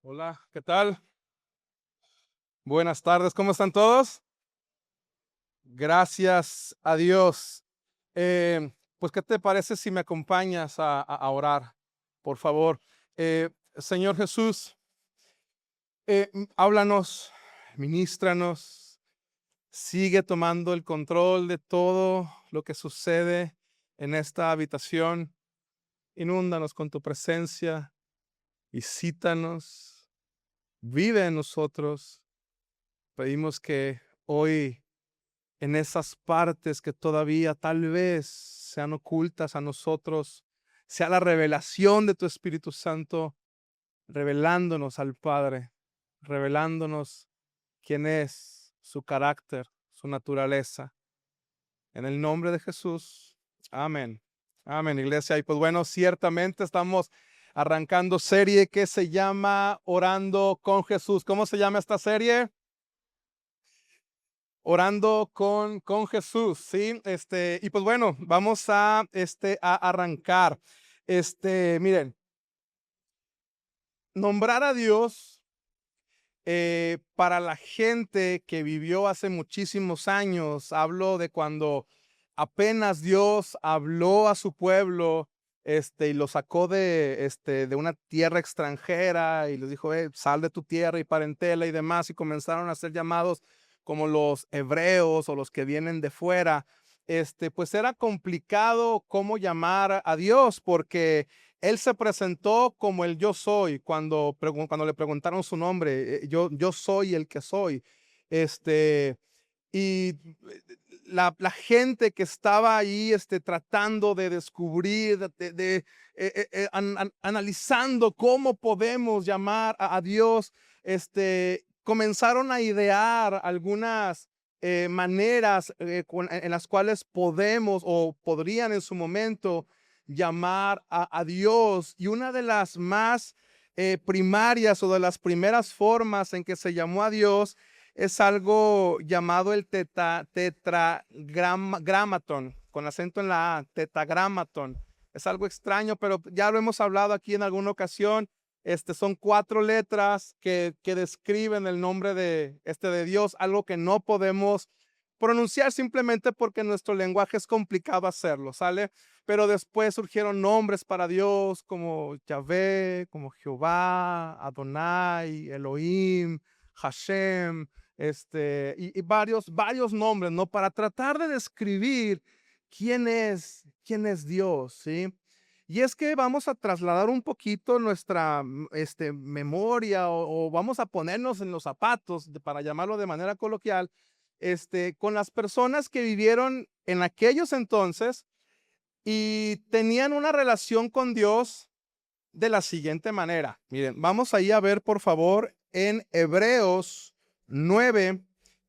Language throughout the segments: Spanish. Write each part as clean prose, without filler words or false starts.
Hola, ¿qué tal? Buenas tardes, ¿cómo están todos? Gracias a Dios. Pues, ¿qué te parece si me acompañas a orar, por favor? Señor Jesús, háblanos, ministranos, sigue tomando el control de todo lo que sucede en esta habitación. Inúndanos con tu presencia, visítanos, vive en nosotros. Pedimos que hoy en esas partes que todavía tal vez sean ocultas a nosotros, sea la revelación de tu Espíritu Santo, revelándonos al Padre, revelándonos quién es, su carácter, su naturaleza. En el nombre de Jesús. Amén. Amén, iglesia. Y pues bueno, ciertamente estamos arrancando serie que se llama Orando con Jesús. ¿Cómo se llama esta serie? Orando con Jesús, ¿sí? Y pues bueno, vamos a arrancar. Miren, nombrar a Dios para la gente que vivió hace muchísimos años, hablo de cuando apenas Dios habló a su pueblo, y lo sacó de una tierra extranjera y les dijo, sal de tu tierra y parentela y demás, y comenzaron a ser llamados como los hebreos o los que vienen de fuera. Pues era complicado cómo llamar a Dios porque él se presentó como el yo soy cuando le preguntaron su nombre, yo soy el que soy. Este, y la gente que estaba ahí tratando de descubrir, analizando cómo podemos llamar a Dios, comenzaron a idear algunas maneras en las cuales podemos o podrían en su momento llamar a Dios. Y una de las más primarias o de las primeras formas en que se llamó a Dios es algo llamado el tetragramaton, con acento en la A, tetragramaton. Es algo extraño, pero ya lo hemos hablado aquí en alguna ocasión. Son 4 letras que describen el nombre de Dios, algo que no podemos pronunciar simplemente porque nuestro lenguaje es complicado hacerlo, ¿sale? Pero después surgieron nombres para Dios como Yahvé, como Jehová, Adonai, Elohim, Hashem, y varios nombres, ¿no? Para tratar de describir quién es Dios, ¿sí? Y es que vamos a trasladar un poquito nuestra memoria o vamos a ponernos en los zapatos, para llamarlo de manera coloquial, con las personas que vivieron en aquellos entonces y tenían una relación con Dios de la siguiente manera. Miren, vamos ahí a ver, por favor, en Hebreos 9,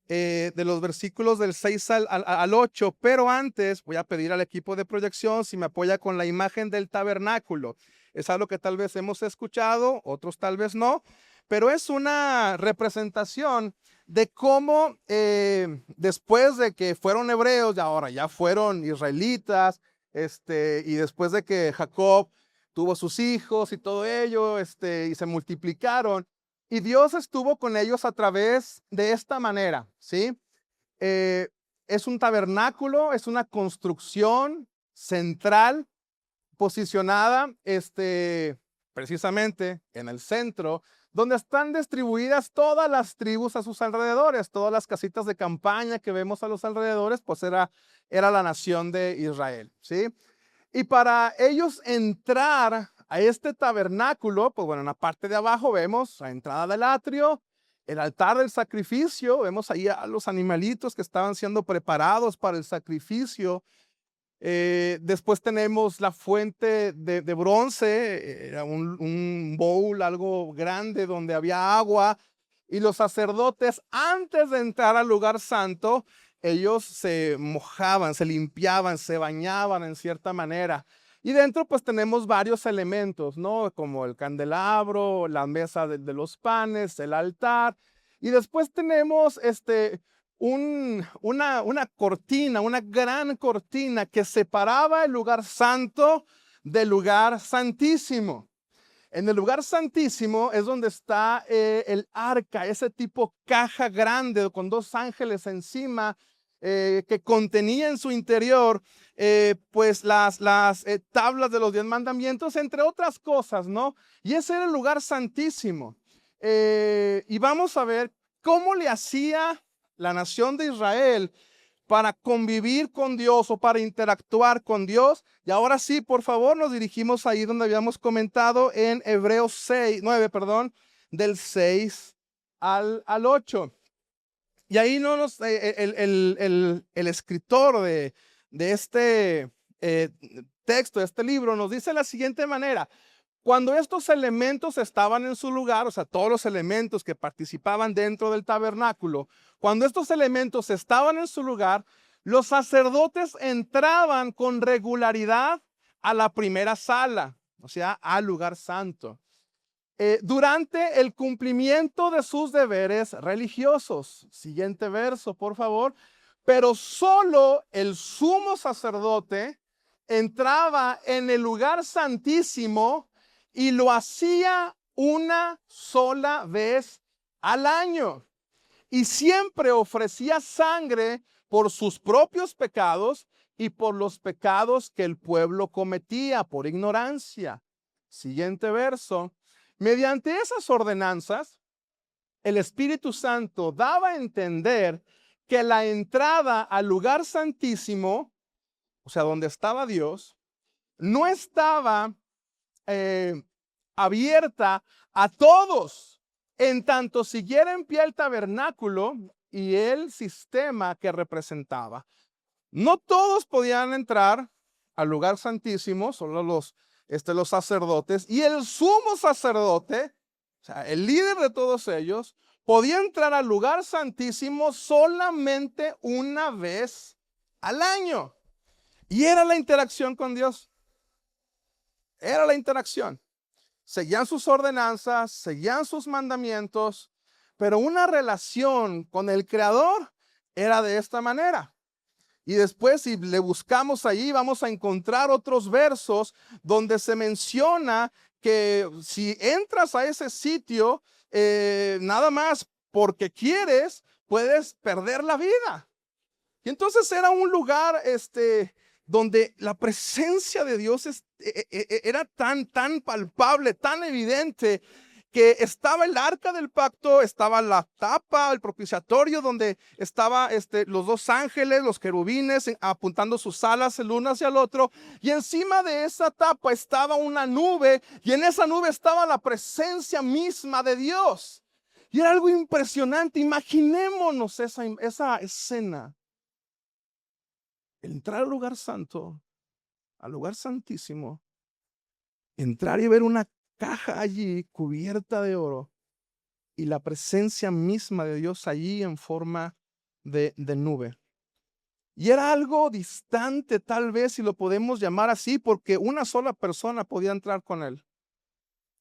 de los versículos del 6 al 8, pero antes voy a pedir al equipo de proyección si me apoya con la imagen del tabernáculo. Es algo que tal vez hemos escuchado, otros tal vez no, pero es una representación de cómo después de que fueron hebreos y ahora ya fueron israelitas, y después de que Jacob tuvo sus hijos y todo ello, y se multiplicaron. Y Dios estuvo con ellos a través de esta manera, ¿sí? Eh, es un tabernáculo, es una construcción central posicionada, precisamente en el centro, donde están distribuidas todas las tribus a sus alrededores, todas las casitas de campaña que vemos a los alrededores, pues era la nación de Israel, ¿sí? Y para ellos entrar a este tabernáculo, pues bueno, en la parte de abajo vemos la entrada del atrio, el altar del sacrificio, vemos ahí a los animalitos que estaban siendo preparados para el sacrificio. Después tenemos la fuente de bronce, era un bowl, algo grande donde había agua, y los sacerdotes antes de entrar al lugar santo, ellos se mojaban, se limpiaban, se bañaban en cierta manera. Y dentro pues tenemos varios elementos, ¿no? Como el candelabro, la mesa de los panes, el altar. Y después tenemos una cortina, una gran cortina que separaba el lugar santo del lugar santísimo. En el lugar santísimo es donde está el arca, ese tipo caja grande con dos ángeles encima, que contenía en su interior pues las tablas de los 10 mandamientos, entre otras cosas, ¿no? Y ese era el lugar santísimo. Y vamos a ver cómo le hacía la nación de Israel para convivir con Dios o para interactuar con Dios. Y ahora sí, por favor, nos dirigimos ahí donde habíamos comentado en Hebreos 9, del 6 al 8. Y ahí no nos, el escritor de este texto, de este libro, nos dice de la siguiente manera: cuando estos elementos estaban en su lugar, o sea, todos los elementos que participaban dentro del tabernáculo, cuando estos elementos estaban en su lugar, los sacerdotes entraban con regularidad a la primera sala, o sea, al lugar santo, durante el cumplimiento de sus deberes religiosos. Siguiente verso, por favor. Pero solo el sumo sacerdote entraba en el lugar santísimo y lo hacía una sola vez al año. Y siempre ofrecía sangre por sus propios pecados y por los pecados que el pueblo cometía por ignorancia. Siguiente verso. Mediante esas ordenanzas, el Espíritu Santo daba a entender que la entrada al lugar santísimo, o sea, donde estaba Dios, no estaba abierta a todos, en tanto siguiera en pie el tabernáculo y el sistema que representaba. No todos podían entrar al lugar santísimo, solo los sacerdotes, y el sumo sacerdote, o sea, el líder de todos ellos, podía entrar al lugar santísimo solamente una vez al año. Y era la interacción con Dios. Era la interacción. Seguían sus ordenanzas, seguían sus mandamientos, pero una relación con el Creador era de esta manera. Y después, si le buscamos allí, vamos a encontrar otros versos donde se menciona que si entras a ese sitio, nada más porque quieres, puedes perder la vida. Y entonces era un lugar donde la presencia de Dios era tan palpable, tan evidente, que estaba el arca del pacto, estaba la tapa, el propiciatorio, donde estaba los dos ángeles, los querubines, apuntando sus alas el uno hacia el otro, y encima de esa tapa estaba una nube, y en esa nube estaba la presencia misma de Dios. Y era algo impresionante. Imaginémonos esa escena. El entrar al lugar santo, al lugar santísimo, entrar y ver una caja allí cubierta de oro y la presencia misma de Dios allí en forma de nube. Y era algo distante, tal vez, si lo podemos llamar así, porque una sola persona podía entrar con él.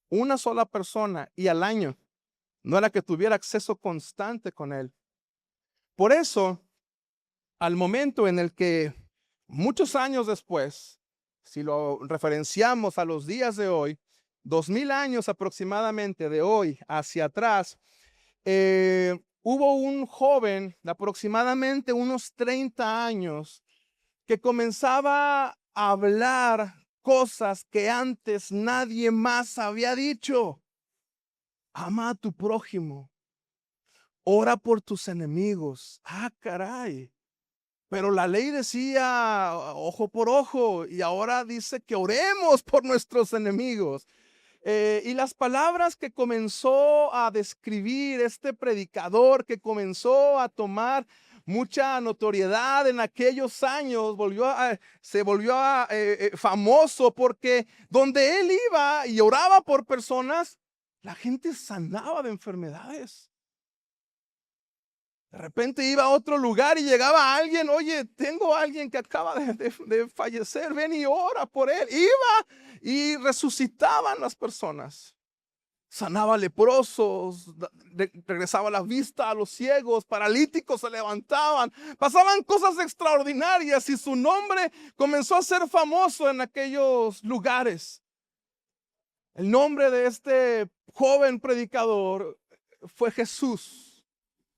Una sola persona, y al año. No era que tuviera acceso constante con él. Por eso, al momento en el que muchos años después, si lo referenciamos a los días de hoy, 2000 años aproximadamente de hoy hacia atrás, hubo un joven de aproximadamente unos 30 años que comenzaba a hablar cosas que antes nadie más había dicho. Ama a tu prójimo, ora por tus enemigos. Ah, caray. Pero la ley decía ojo por ojo, y ahora dice que oremos por nuestros enemigos. Y las palabras que comenzó a describir este predicador, que comenzó a tomar mucha notoriedad en aquellos años, se volvió famoso, porque donde él iba y oraba por personas, la gente sanaba de enfermedades. De repente iba a otro lugar y llegaba alguien: oye, tengo a alguien que acaba de fallecer, ven y ora por él. Iba y resucitaban las personas. Sanaba leprosos, regresaba la vista a los ciegos, paralíticos se levantaban. Pasaban cosas extraordinarias y su nombre comenzó a ser famoso en aquellos lugares. El nombre de este joven predicador fue Jesús.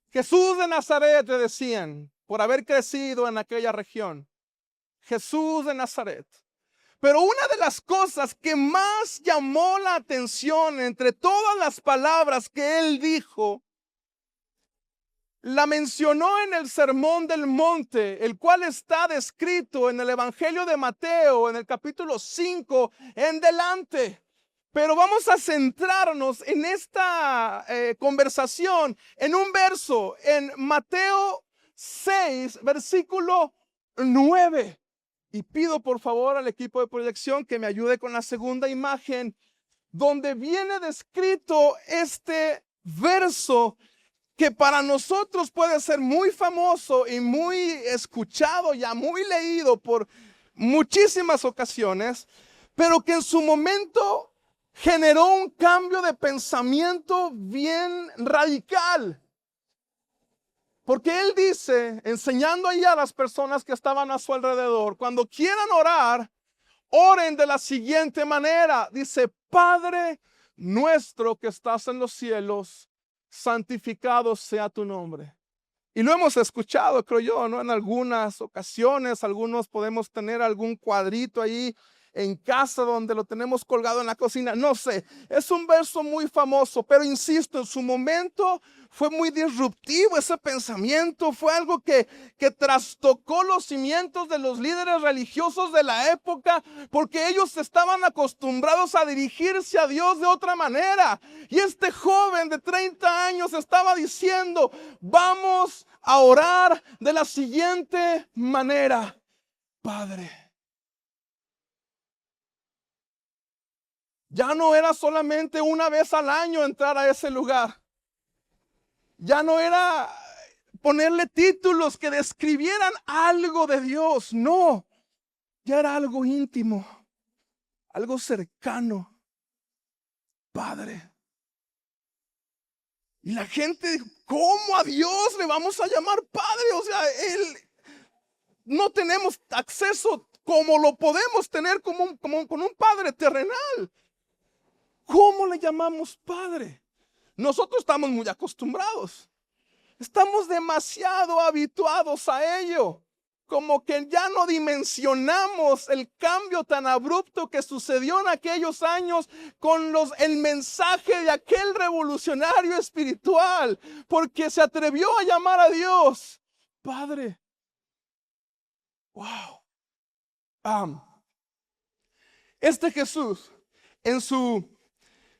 Jesús de Nazaret, le decían, por haber crecido en aquella región. Jesús de Nazaret. Pero una de las cosas que más llamó la atención entre todas las palabras que él dijo, la mencionó en el Sermón del Monte, el cual está descrito en el Evangelio de Mateo, en el capítulo 5 en delante. Pero vamos a centrarnos en esta conversación en un verso, en Mateo 6, versículo 9. Y pido por favor al equipo de proyección que me ayude con la segunda imagen, donde viene descrito este verso que para nosotros puede ser muy famoso y muy escuchado, ya muy leído por muchísimas ocasiones, pero que en su momento generó un cambio de pensamiento bien radical. Porque él dice, enseñando ahí a las personas que estaban a su alrededor, cuando quieran orar, oren de la siguiente manera. Dice, Padre nuestro que estás en los cielos, santificado sea tu nombre. Y lo hemos escuchado, creo yo, ¿no? En algunas ocasiones, algunos podemos tener algún cuadrito ahí en casa donde lo tenemos colgado en la cocina, no sé, es un verso muy famoso, pero insisto, en su momento fue muy disruptivo ese pensamiento, fue algo que trastocó los cimientos de los líderes religiosos de la época, porque ellos estaban acostumbrados a dirigirse a Dios de otra manera, y este joven de 30 años estaba diciendo, vamos a orar de la siguiente manera, Padre. Ya no era solamente una vez al año entrar a ese lugar. Ya no era ponerle títulos que describieran algo de Dios. No, ya era algo íntimo, algo cercano. Padre. Y la gente dijo, ¿cómo a Dios le vamos a llamar Padre? O sea, no tenemos acceso como lo podemos tener con un Padre terrenal. ¿Cómo le llamamos Padre? Nosotros estamos muy acostumbrados. Estamos demasiado habituados a ello. Como que ya no dimensionamos el cambio tan abrupto que sucedió en aquellos años con el mensaje de aquel revolucionario espiritual. Porque se atrevió a llamar a Dios Padre. Wow. Este Jesús, en su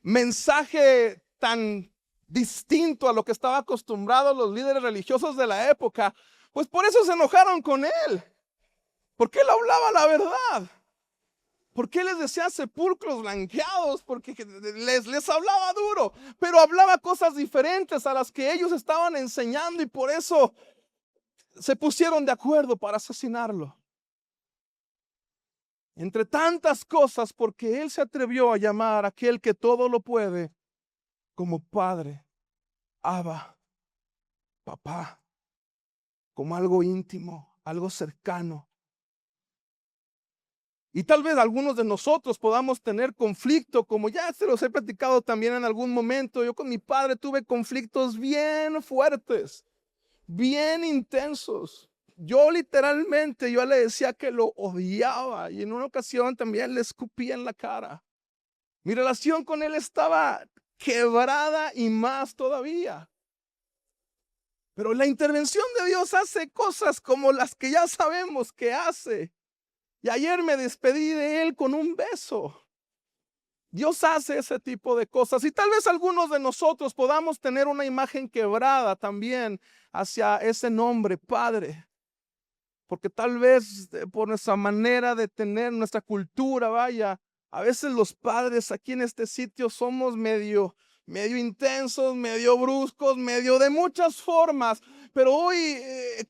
mensaje tan distinto a lo que estaban acostumbrados los líderes religiosos de la época, pues por eso se enojaron con él, porque él hablaba la verdad, porque él les decía sepulcros blanqueados, porque les hablaba duro, pero hablaba cosas diferentes a las que ellos estaban enseñando, y por eso se pusieron de acuerdo para asesinarlo. Entre tantas cosas, porque él se atrevió a llamar a aquel que todo lo puede como Padre, Abba, Papá, como algo íntimo, algo cercano. Y tal vez algunos de nosotros podamos tener conflicto, como ya se los he platicado también en algún momento. Yo con mi padre tuve conflictos bien fuertes, bien intensos. Yo literalmente, yo le decía que lo odiaba, y en una ocasión también le escupía en la cara. Mi relación con él estaba quebrada y más todavía. Pero la intervención de Dios hace cosas como las que ya sabemos que hace. Y ayer me despedí de él con un beso. Dios hace ese tipo de cosas, y tal vez algunos de nosotros podamos tener una imagen quebrada también hacia ese nombre, Padre. Porque tal vez por nuestra manera de tener nuestra cultura, vaya, a veces los padres aquí en este sitio somos medio intensos, medio bruscos, medio de muchas formas. Pero hoy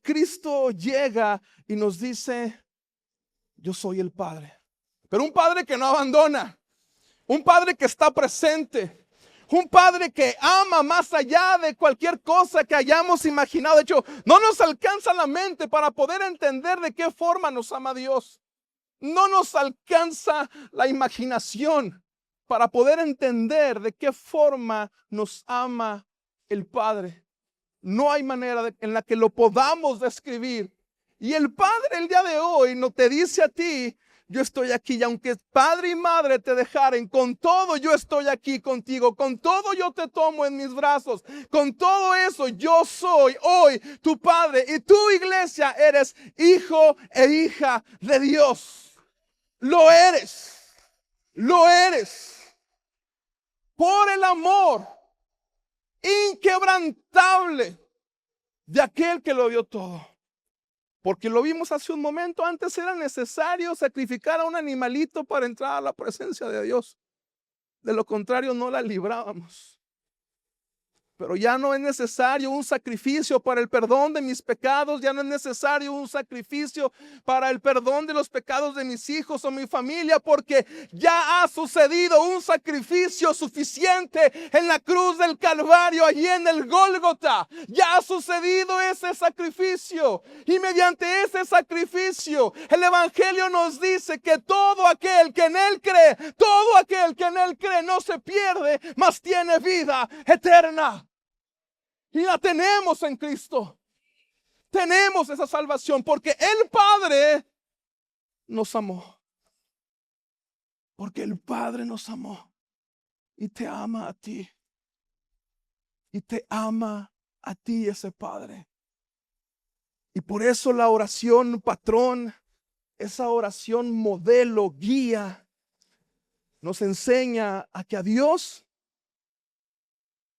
Cristo llega y nos dice, yo soy el Padre. Pero un Padre que no abandona, un Padre que está presente, un Padre que ama más allá de cualquier cosa que hayamos imaginado. De hecho, no nos alcanza la mente para poder entender de qué forma nos ama Dios. No nos alcanza la imaginación para poder entender de qué forma nos ama el Padre. No hay manera en la que lo podamos describir. Y el Padre el día de hoy no te dice a ti: yo estoy aquí, y aunque padre y madre te dejaren, con todo yo estoy aquí contigo, con todo yo te tomo en mis brazos, con todo eso yo soy hoy tu Padre, y tu iglesia eres hijo e hija de Dios. Lo eres, lo eres, por el amor inquebrantable de aquel que lo dio todo. Porque lo vimos hace un momento, antes era necesario sacrificar a un animalito para entrar a la presencia de Dios. De lo contrario no la librábamos. Pero ya no es necesario un sacrificio para el perdón de mis pecados. Ya no es necesario un sacrificio para el perdón de los pecados de mis hijos o mi familia, porque ya ha sucedido un sacrificio suficiente en la cruz del Calvario, allí en el Gólgota. Ya ha sucedido ese sacrificio, y mediante ese sacrificio el Evangelio nos dice que todo aquel que en él cree, todo aquel que en él cree no se pierde, mas tiene vida eterna. Y la tenemos en Cristo. Tenemos esa salvación porque el Padre nos amó. Porque el Padre nos amó y te ama a ti. Y te ama a ti ese Padre. Y por eso la oración patrón, esa oración modelo, guía, nos enseña a que a Dios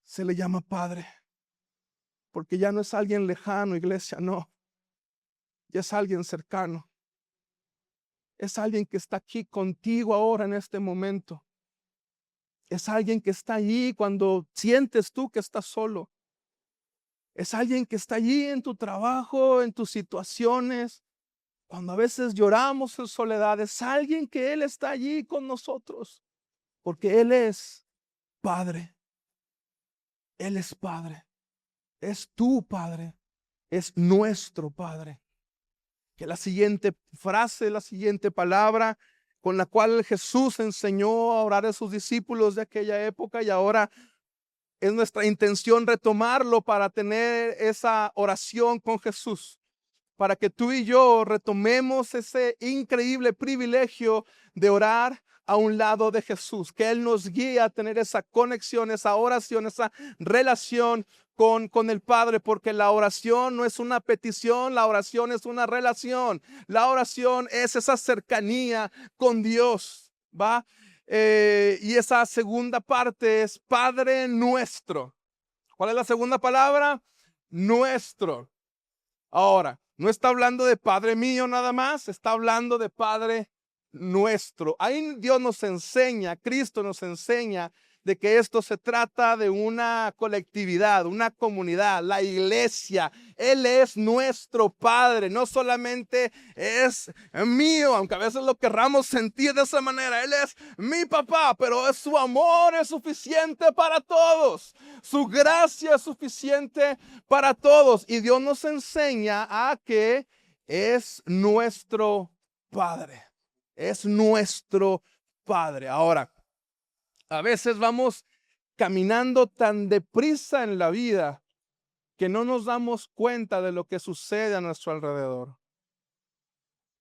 se le llama Padre. Porque ya no es alguien lejano, iglesia, no. Ya es alguien cercano. Es alguien que está aquí contigo ahora en este momento. Es alguien que está allí cuando sientes tú que estás solo. Es alguien que está allí en tu trabajo, en tus situaciones. Cuando a veces lloramos en soledad, es alguien que Él está allí con nosotros. Porque Él es Padre. Él es Padre. Es tu Padre. Es nuestro Padre. Que la siguiente frase, la siguiente palabra con la cual Jesús enseñó a orar a sus discípulos de aquella época, y ahora es nuestra intención retomarlo para tener esa oración con Jesús, para que tú y yo retomemos ese increíble privilegio de orar a un lado de Jesús, que Él nos guíe a tener esa conexión, esa oración, esa relación con el Padre, porque la oración no es una petición, la oración es una relación. La oración es esa cercanía con Dios, ¿va? Y esa segunda parte es Padre nuestro. ¿Cuál es la segunda palabra? Nuestro. Ahora, no está hablando de Padre mío nada más, está hablando de Padre nuestro. Ahí Dios nos enseña, Cristo nos enseña de que esto se trata de una colectividad, una comunidad, la iglesia. Él es nuestro Padre, no solamente es mío, aunque a veces lo querramos sentir de esa manera. Él es mi papá, pero su amor es suficiente para todos. Su gracia es suficiente para todos. Y Dios nos enseña a que es nuestro Padre. Es nuestro Padre. Ahora, a veces vamos caminando tan deprisa en la vida que no nos damos cuenta de lo que sucede a nuestro alrededor.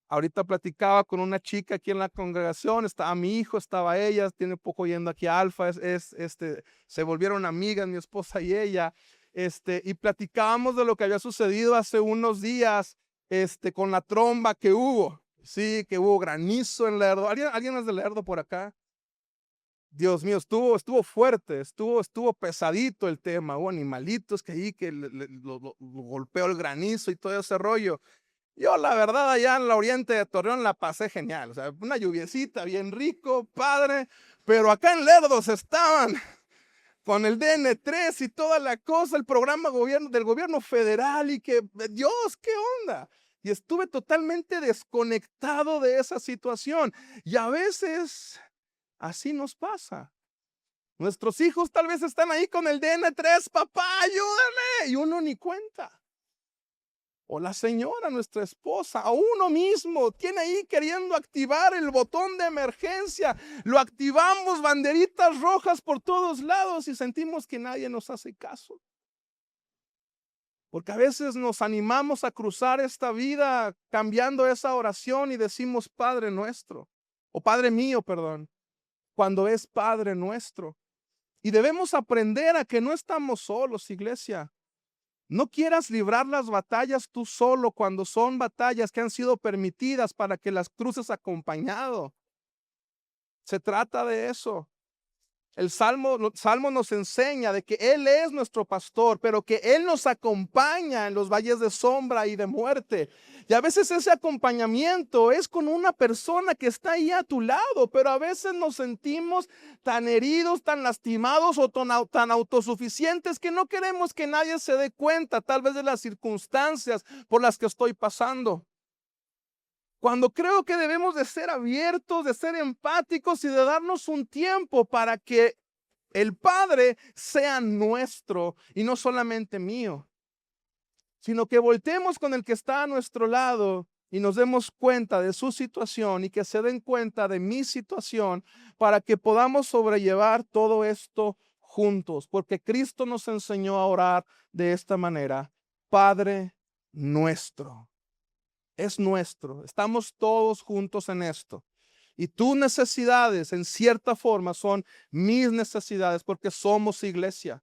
Ahorita platicaba con una chica aquí en la congregación, estaba mi hijo, estaba ella, tiene poco yendo aquí a Alfa, se volvieron amigas mi esposa y ella, y platicábamos de lo que había sucedido hace unos días, con la tromba que hubo. Sí, que hubo granizo en Lerdo. ¿Alguien es de Lerdo por acá? Dios mío, estuvo fuerte, estuvo pesadito el tema. Hubo animalitos que ahí que lo golpeó el granizo y todo ese rollo. Yo la verdad allá en la oriente de Torreón la pasé genial. O sea, una lluviecita bien rico, padre. Pero acá en Lerdos estaban con el DN3 y toda la cosa, el programa del gobierno federal, y que, Dios, ¿qué onda? Y estuve totalmente desconectado de esa situación. Y a veces así nos pasa. Nuestros hijos tal vez están ahí con el DN3, papá, ayúdame. Y uno ni cuenta. o la señora, nuestra esposa, o uno mismo, tiene ahí queriendo activar el botón de emergencia. Lo activamos, banderitas rojas por todos lados y sentimos que nadie nos hace caso. Porque a veces nos animamos a cruzar esta vida cambiando esa oración y decimos Padre nuestro, o Padre mío, perdón, cuando es Padre nuestro. Y debemos aprender a que no estamos solos, iglesia. No quieras librar las batallas tú solo cuando son batallas que han sido permitidas para que las cruces acompañado. Se trata de eso. El Salmo nos enseña de que Él es nuestro pastor, pero que Él nos acompaña en los valles de sombra y de muerte. Y a veces ese acompañamiento es con una persona que está ahí a tu lado, pero a veces nos sentimos tan heridos, tan lastimados o tan autosuficientes que no queremos que nadie se dé cuenta, tal vez de las circunstancias por las que estoy pasando. Cuando creo que debemos de ser abiertos, de ser empáticos y de darnos un tiempo para que el Padre sea nuestro y no solamente mío, sino que voltemos con el que está a nuestro lado y nos demos cuenta de su situación y que se den cuenta de mi situación para que podamos sobrellevar todo esto juntos, porque Cristo nos enseñó a orar de esta manera: Padre nuestro. Es nuestro, estamos todos juntos en esto. Y tus necesidades en cierta forma son mis necesidades porque somos iglesia.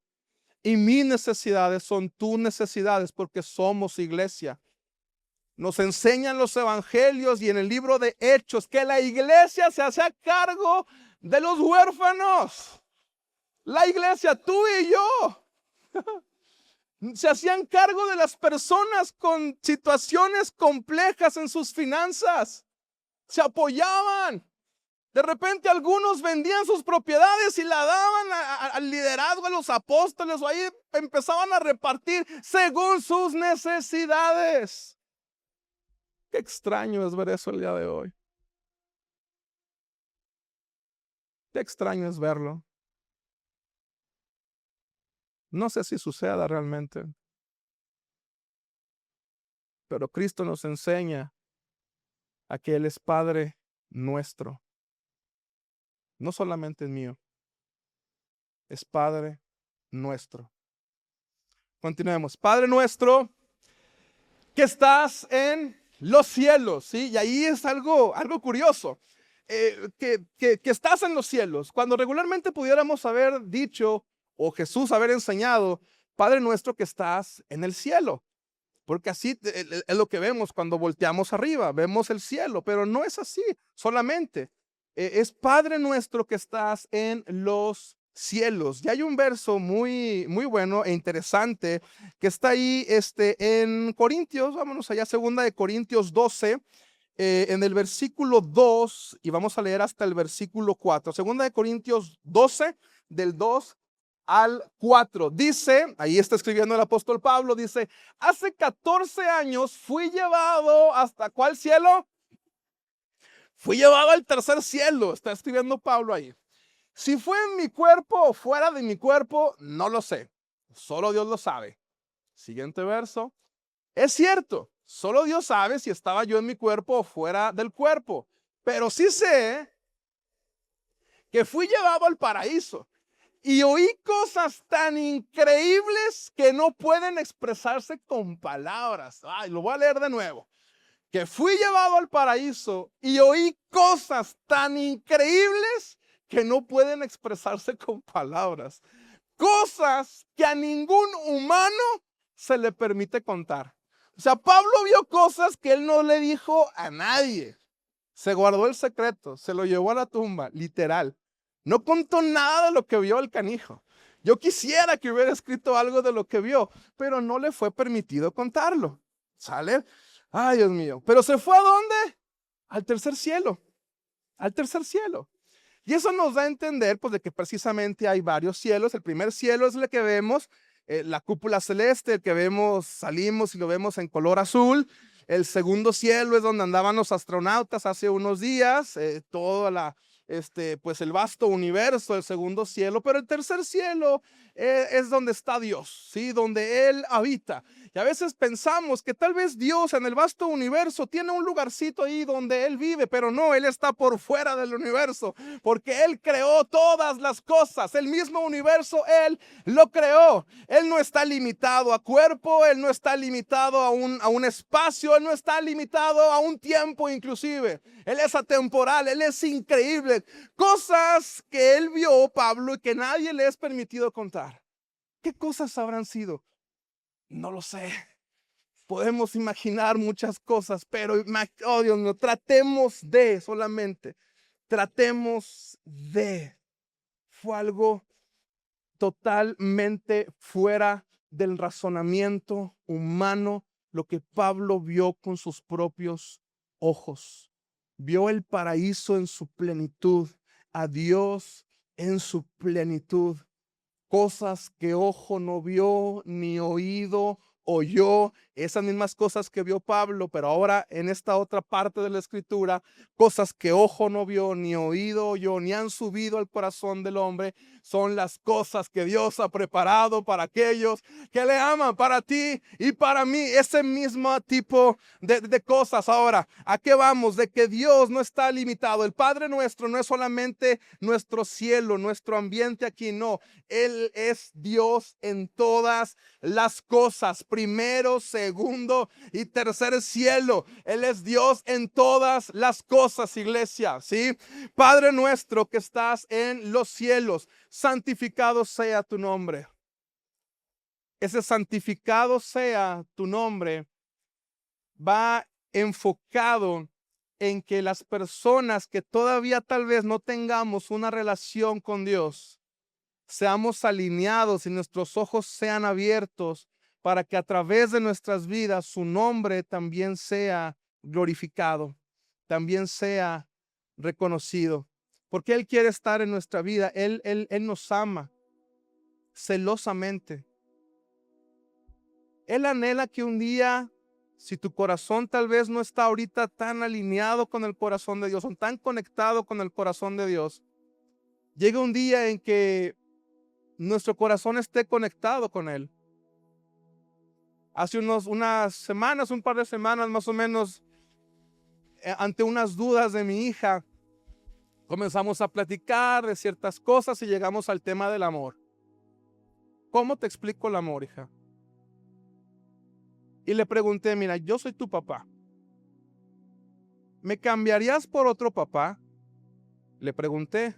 Y mis necesidades son tus necesidades porque somos iglesia. Nos enseñan los evangelios y en el libro de Hechos que la iglesia se hace cargo de los huérfanos. La iglesia, tú y yo. Se hacían cargo de las personas con situaciones complejas en sus finanzas. Se apoyaban. De repente algunos vendían sus propiedades y la daban al liderazgo, a los apóstoles, o ahí empezaban a repartir según sus necesidades. Qué extraño es ver eso el día de hoy. Qué extraño es verlo. No sé si suceda realmente, pero Cristo nos enseña a que Él es Padre nuestro. No solamente es mío, es Padre nuestro. Continuemos. Padre nuestro que estás en los cielos, ¿sí? Y ahí es algo curioso, que estás en los cielos. Cuando regularmente pudiéramos haber dicho, o Jesús haber enseñado, Padre nuestro que estás en el cielo. Porque así es lo que vemos cuando volteamos arriba, vemos el cielo, pero no es así solamente. Es Padre nuestro que estás en los cielos. Y hay un verso muy bueno e interesante que está ahí en Corintios, vámonos allá, 2 Corintios 12, en el versículo 2, y vamos a leer hasta el versículo 4. 2 Corintios 12, del 2 al 4. Dice, ahí está escribiendo el apóstol Pablo, dice: hace 14 años fui llevado hasta ¿cuál cielo? Fui llevado al tercer cielo, está escribiendo Pablo ahí. Si fue en mi cuerpo o fuera de mi cuerpo, no lo sé. Solo Dios lo sabe. Siguiente verso. Es cierto, solo Dios sabe si estaba yo en mi cuerpo o fuera del cuerpo. Pero sí sé que fui llevado al paraíso. Y oí cosas tan increíbles que no pueden expresarse con palabras. Ay, lo voy a leer de nuevo. Que fui llevado al paraíso y oí cosas tan increíbles que no pueden expresarse con palabras. Cosas que a ningún humano se le permite contar. O sea, Pablo vio cosas que él no le dijo a nadie. Se guardó el secreto, se lo llevó a la tumba, literal. No contó nada de lo que vio el canijo. Yo quisiera que hubiera escrito algo de lo que vio, pero no le fue permitido contarlo. ¿Sale? Ay, Dios mío. Pero se fue ¿a dónde? Al tercer cielo. Al tercer cielo. Y eso nos da a entender, pues, de que precisamente hay varios cielos. El primer cielo es el que vemos, la cúpula celeste, el que vemos, salimos y lo vemos en color azul. El segundo cielo es donde andaban los astronautas hace unos días, pues el vasto universo, el segundo cielo. Pero el tercer cielo es donde está Dios, ¿sí? Donde Él habita. Y a veces pensamos que tal vez Dios en el vasto universo tiene un lugarcito ahí donde Él vive, pero no, Él está por fuera del universo, porque Él creó todas las cosas. El mismo universo Él lo creó. Él no está limitado a cuerpo, Él no está limitado a un espacio, Él no está limitado a un tiempo inclusive. Él es atemporal, Él es increíble. Cosas que Él vio, Pablo, y que nadie le es permitido contar. ¿Qué cosas habrán sido? No lo sé. Podemos imaginar muchas cosas, pero, oh Dios mío, tratemos de solamente. Tratemos de. Fue algo totalmente fuera del razonamiento humano lo que Pablo vio con sus propios ojos. Vio el paraíso en su plenitud, a Dios en su plenitud. Cosas que ojo no vio, ni oído oyó, esas mismas cosas que vio Pablo, pero ahora en esta otra parte de la escritura, cosas que ojo no vio, ni oído oyó, ni han subido al corazón del hombre, son las cosas que Dios ha preparado para aquellos que le aman, para ti y para mí, ese mismo tipo de cosas. Ahora, ¿a qué vamos? De que Dios no está limitado. El Padre nuestro no es solamente nuestro cielo, nuestro ambiente aquí, no. Él es Dios en todas las cosas, primero, segundo y tercer cielo. Él es Dios en todas las cosas, iglesia, ¿sí? Padre nuestro que estás en los cielos, santificado sea tu nombre. Ese santificado sea tu nombre va enfocado en que las personas que todavía tal vez no tengamos una relación con Dios, seamos alineados y nuestros ojos sean abiertos para que a través de nuestras vidas su nombre también sea glorificado, también sea reconocido. Porque Él quiere estar en nuestra vida. Él nos ama celosamente. Él anhela que un día, si tu corazón tal vez no está ahorita tan alineado con el corazón de Dios, o tan conectado con el corazón de Dios, llegue un día en que nuestro corazón esté conectado con Él. Hace unas semanas, un par de semanas más o menos, ante unas dudas de mi hija, comenzamos a platicar de ciertas cosas y llegamos al tema del amor. ¿Cómo te explico el amor, hija? Y le pregunté, mira, yo soy tu papá. ¿Me cambiarías por otro papá? Le pregunté.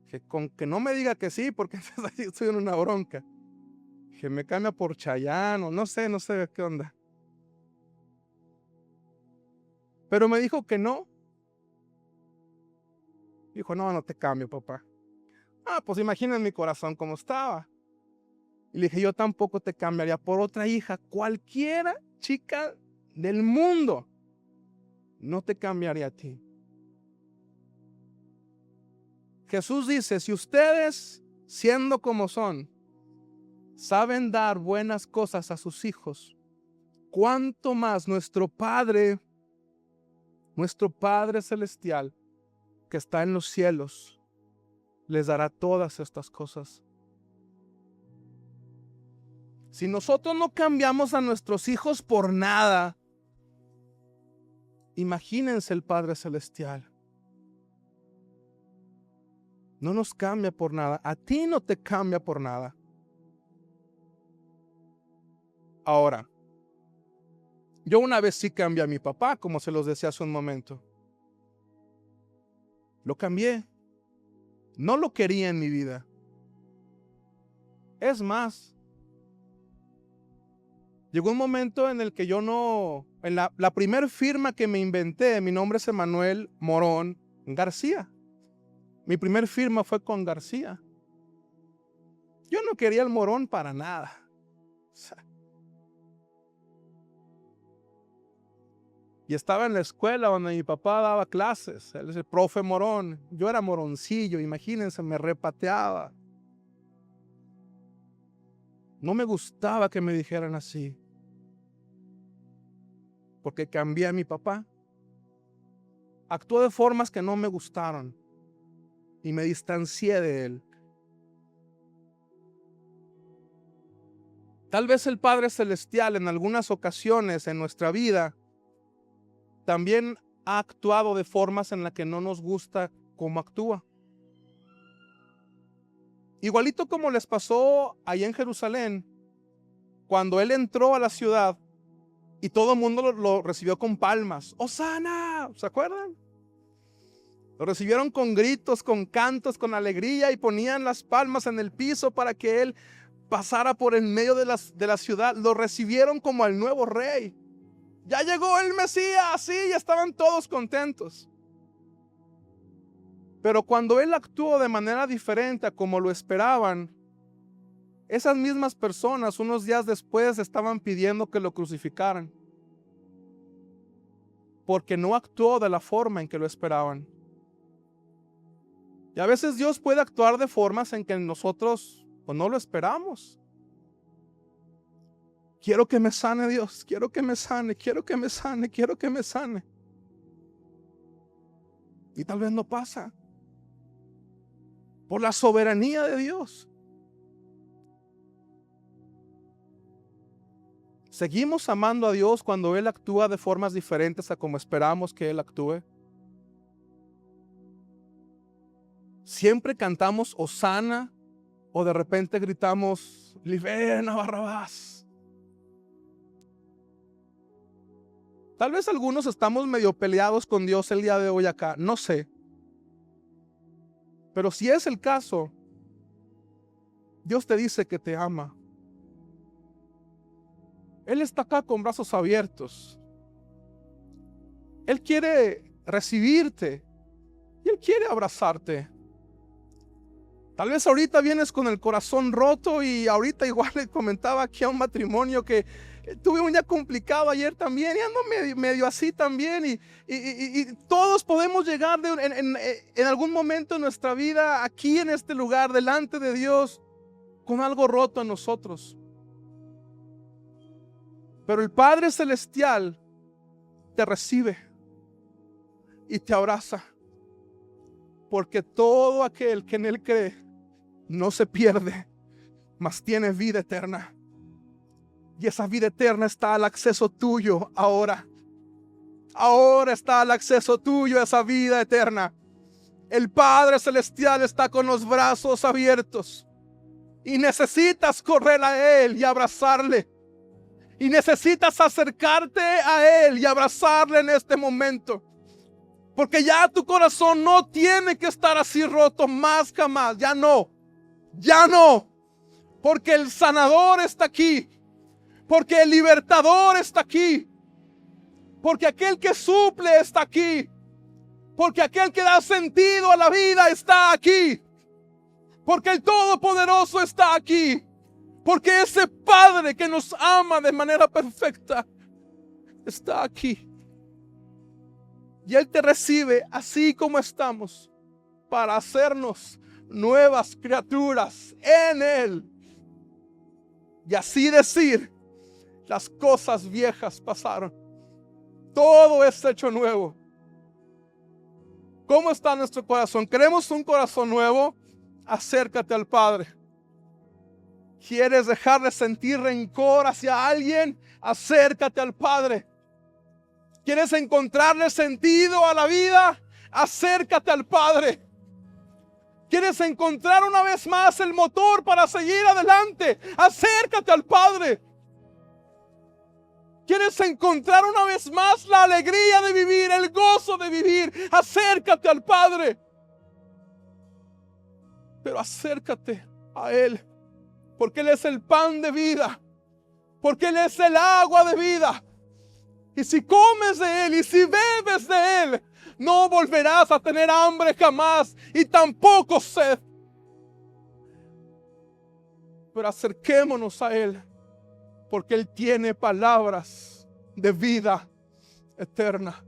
Que con que no me diga que sí, porque estoy en una bronca. Que me cambia por Chayanne, o no sé qué onda. Pero me dijo que no. Dijo, no te cambio, papá. Pues imagina mi corazón cómo estaba. Y le dije, yo tampoco te cambiaría por otra hija. Cualquiera chica del mundo no te cambiaría a ti. Jesús dice, si ustedes, siendo como son, saben dar buenas cosas a sus hijos, cuánto más nuestro Padre celestial que está en los cielos les dará todas estas cosas. Si nosotros no cambiamos a nuestros hijos por nada, imagínense el Padre celestial. No nos cambia por nada. A ti no te cambia por nada. Ahora, yo una vez sí cambié a mi papá, como se los decía hace un momento. Lo cambié. No lo quería en mi vida. Es más, llegó un momento en el que yo no, en la primer firma que me inventé, mi nombre es Emanuel Morón García. Mi primer firma fue con García. Yo no quería el Morón para nada. O sea, y estaba en la escuela donde mi papá daba clases. Él es el profe Morón. Yo era moroncillo, imagínense, me repateaba. No me gustaba que me dijeran así. Porque cambié a mi papá. Actuó de formas que no me gustaron. Y me distancié de él. Tal vez el Padre Celestial en algunas ocasiones en nuestra vida también ha actuado de formas en las que no nos gusta cómo actúa. Igualito como les pasó allá en Jerusalén, cuando Él entró a la ciudad y todo el mundo lo recibió con palmas. ¡Hosana! ¿Se acuerdan? Lo recibieron con gritos, con cantos, con alegría y ponían las palmas en el piso para que Él pasara por en medio de la ciudad. Lo recibieron como al nuevo rey. Ya llegó el Mesías, sí, ya estaban todos contentos. Pero cuando Él actuó de manera diferente a como lo esperaban, esas mismas personas unos días después estaban pidiendo que lo crucificaran, porque no actuó de la forma en que lo esperaban. Y a veces Dios puede actuar de formas en que nosotros pues, no lo esperamos. Quiero que me sane Dios, quiero que me sane, quiero que me sane, quiero que me sane. Y tal vez no pasa. Por la soberanía de Dios. ¿Seguimos amando a Dios cuando Él actúa de formas diferentes a como esperamos que Él actúe? ¿Siempre cantamos Hosana o de repente gritamos liberen a Barrabás? Tal vez algunos estamos medio peleados con Dios el día de hoy acá, no sé. Pero si es el caso, Dios te dice que te ama. Él está acá con brazos abiertos. Él quiere recibirte y Él quiere abrazarte. Tal vez ahorita vienes con el corazón roto y ahorita igual le comentaba aquí a un matrimonio que tuve un día complicado ayer también y ando medio así también y todos podemos llegar en algún momento de nuestra vida aquí en este lugar delante de Dios con algo roto en nosotros. Pero el Padre Celestial te recibe y te abraza, porque todo aquel que en Él cree no se pierde, mas tiene vida eterna. Y esa vida eterna está al acceso tuyo ahora. Ahora está al acceso tuyo esa vida eterna. El Padre Celestial está con los brazos abiertos y necesitas correr a Él y abrazarle. Y necesitas acercarte a Él y abrazarle en este momento. Porque ya tu corazón no tiene que estar así roto más jamás. Ya no. Ya no. Porque el sanador está aquí. Porque el libertador está aquí. Porque aquel que suple está aquí. Porque aquel que da sentido a la vida está aquí. Porque el Todopoderoso está aquí. Porque ese Padre que nos ama de manera perfecta está aquí. Y Él te recibe así como estamos para hacernos nuevas criaturas en Él. Y así decir, las cosas viejas pasaron. Todo es hecho nuevo. ¿Cómo está nuestro corazón? ¿Queremos un corazón nuevo? Acércate al Padre. ¿Quieres dejar de sentir rencor hacia alguien? Acércate al Padre. ¿Quieres encontrarle sentido a la vida? Acércate al Padre. ¿Quieres encontrar una vez más el motor para seguir adelante? Acércate al Padre. ¿Quieres encontrar una vez más la alegría de vivir, el gozo de vivir? Acércate al Padre. Pero acércate a Él. Porque Él es el pan de vida. Porque Él es el agua de vida. Y si comes de Él y si bebes de Él, no volverás a tener hambre jamás y tampoco sed. Pero acerquémonos a Él, porque Él tiene palabras de vida eterna.